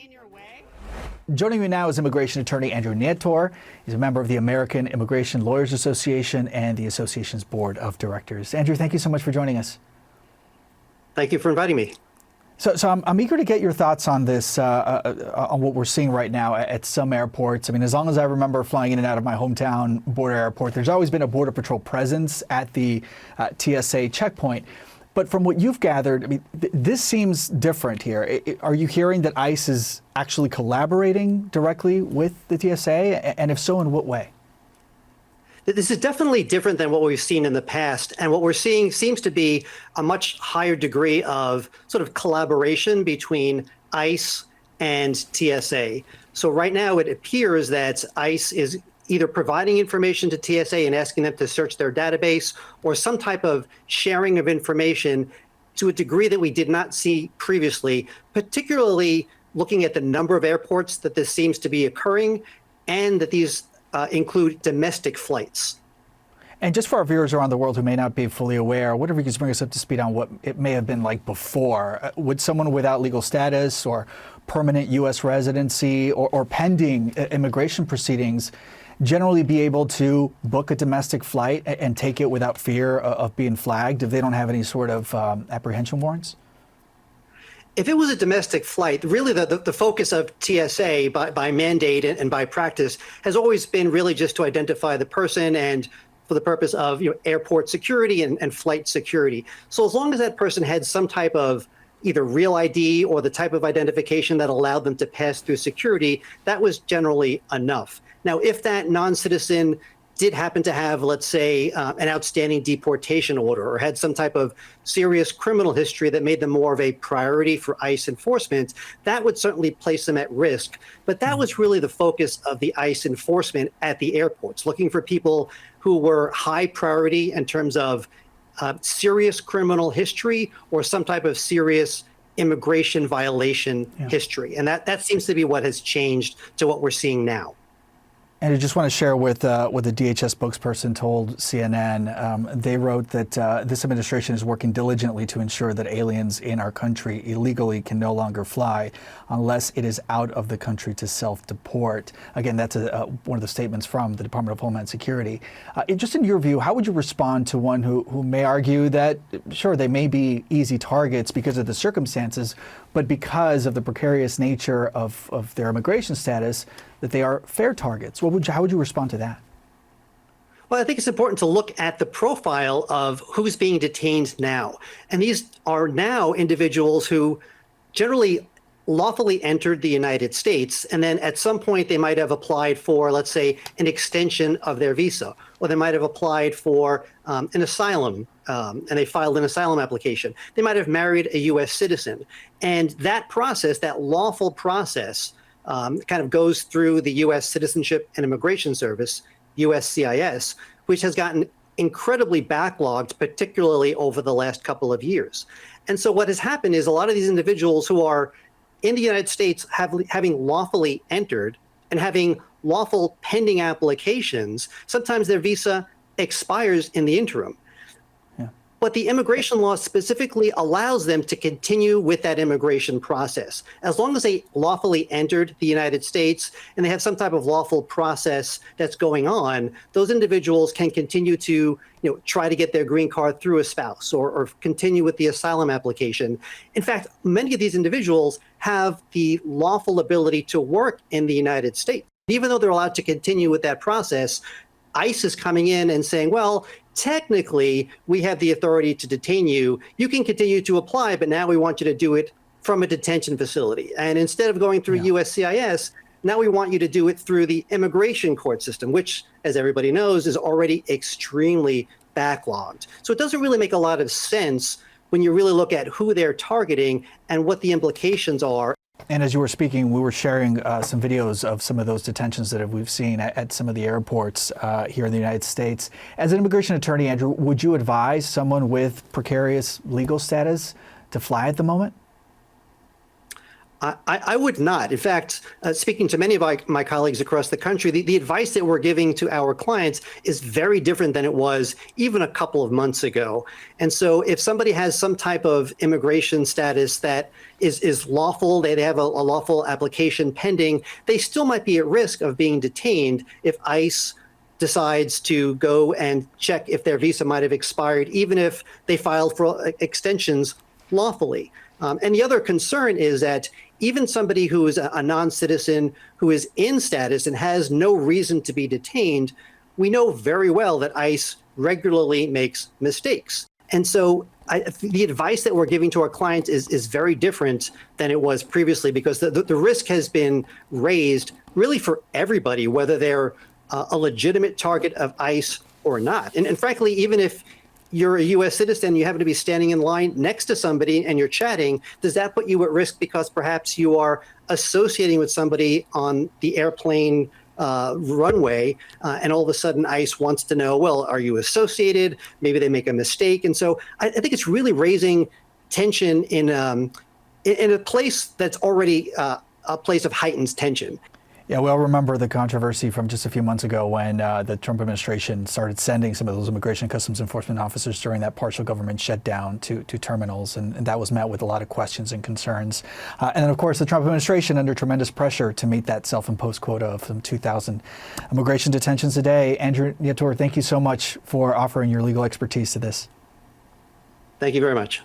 in your way? Joining me now is immigration attorney Andrew Nietor. He's a member of the American Immigration Lawyers Association and the association's board of directors. Andrew, thank you so much for joining us. Thank you for inviting me. So I'm eager to get your thoughts on this, on what we're seeing right now at some airports. I mean, as long as I remember flying in and out of my hometown border airport, there's always been a Border Patrol presence at the TSA checkpoint. But from what you've gathered, I mean, this seems different here. Are you hearing that ICE is actually collaborating directly with the TSA? And if so, in what way? This is definitely different than what we've seen in the past. And what we're seeing seems to be a much higher degree of sort of collaboration between ICE and TSA. So right now it appears that ICE is either providing information to TSA and asking them to search their database, or some type of sharing of information to a degree that we did not see previously, particularly looking at the number of airports that this seems to be occurring, and that these include domestic flights. And just for our viewers around the world who may not be fully aware, whatever you can bring us up to speed on what it may have been like before. Would someone without legal status or permanent U.S. residency or pending immigration proceedings generally be able to book a domestic flight and take it without fear of being flagged if they don't have any sort of apprehension warrants? If it was a domestic flight, really the focus of TSA by mandate and by practice has always been really just to identify the person and for the purpose of airport security and flight security. So as long as that person had some type of either real ID or the type of identification that allowed them to pass through security, that was generally enough. Now, if that non-citizen did happen to have, let's say, an outstanding deportation order or had some type of serious criminal history that made them more of a priority for ICE enforcement, that would certainly place them at risk. But that was really the focus of the ICE enforcement at the airports, looking for people who were high priority in terms of serious criminal history or some type of serious immigration violation history. And that seems to be what has changed to what we're seeing now. And I just want to share what the DHS spokesperson told CNN. They wrote that this administration is working diligently to ensure that aliens in our country illegally can no longer fly unless it is out of the country to self-deport. Again, that's one of the statements from the Department of Homeland Security. Just in your view, how would you respond to one who may argue that, sure, they may be easy targets because of the circumstances, but because of the precarious nature of their immigration status, that they are fair targets? How would you respond to that? Well, I think it's important to look at the profile of who's being detained now. And these are now individuals who generally lawfully entered the United States, and then at some point they might have applied for, let's say, an extension of their visa, or they might have applied for an asylum, and they filed an asylum application. They might have married a U.S. citizen. And that process, that lawful process, kind of goes through the U.S. Citizenship and Immigration Service, USCIS, which has gotten incredibly backlogged, particularly over the last couple of years. And so what has happened is a lot of these individuals who are in the United States having lawfully entered and having lawful pending applications, sometimes their visa expires in the interim. But the immigration law specifically allows them to continue with that immigration process. As long as they lawfully entered the United States and they have some type of lawful process that's going on, those individuals can continue to try to get their green card through a spouse or continue with the asylum application. In fact, many of these individuals have the lawful ability to work in the United States. Even though they're allowed to continue with that process, ICE is coming in and saying, well, technically, we have the authority to detain you. You can continue to apply, but now we want you to do it from a detention facility. And instead of going through USCIS, now we want you to do it through the immigration court system, which, as everybody knows, is already extremely backlogged. So it doesn't really make a lot of sense when you really look at who they're targeting and what the implications are. And as you were speaking, we were sharing some videos of some of those detentions that we've seen at some of the airports here in the United States. As an immigration attorney, Andrew, would you advise someone with precarious legal status to fly at the moment? I would not. In fact, speaking to many of my colleagues across the country, the advice that we're giving to our clients is very different than it was even a couple of months ago. And so if somebody has some type of immigration status that is lawful, they have a lawful application pending, they still might be at risk of being detained if ICE decides to go and check if their visa might have expired, even if they filed for extensions lawfully. And the other concern is that even somebody who is a non-citizen who is in status and has no reason to be detained, we know very well that ICE regularly makes mistakes. And so the advice that we're giving to our clients is very different than it was previously, because the risk has been raised really for everybody, whether they're a legitimate target of ICE or not. And frankly, even if you're a U.S. citizen, you happen to be standing in line next to somebody and you're chatting, does that put you at risk because perhaps you are associating with somebody on the airplane runway, and all of a sudden ICE wants to know, well, are you associated? Maybe they make a mistake. And so I think it's really raising tension in a place that's already a place of heightened tension. Yeah, we all remember the controversy from just a few months ago when the Trump administration started sending some of those immigration customs enforcement officers during that partial government shutdown to terminals, and that was met with a lot of questions and concerns. And then, of course, the Trump administration under tremendous pressure to meet that self-imposed quota of some 2,000 immigration detentions a day. Andrew Nietor, thank you so much for offering your legal expertise to this. Thank you very much.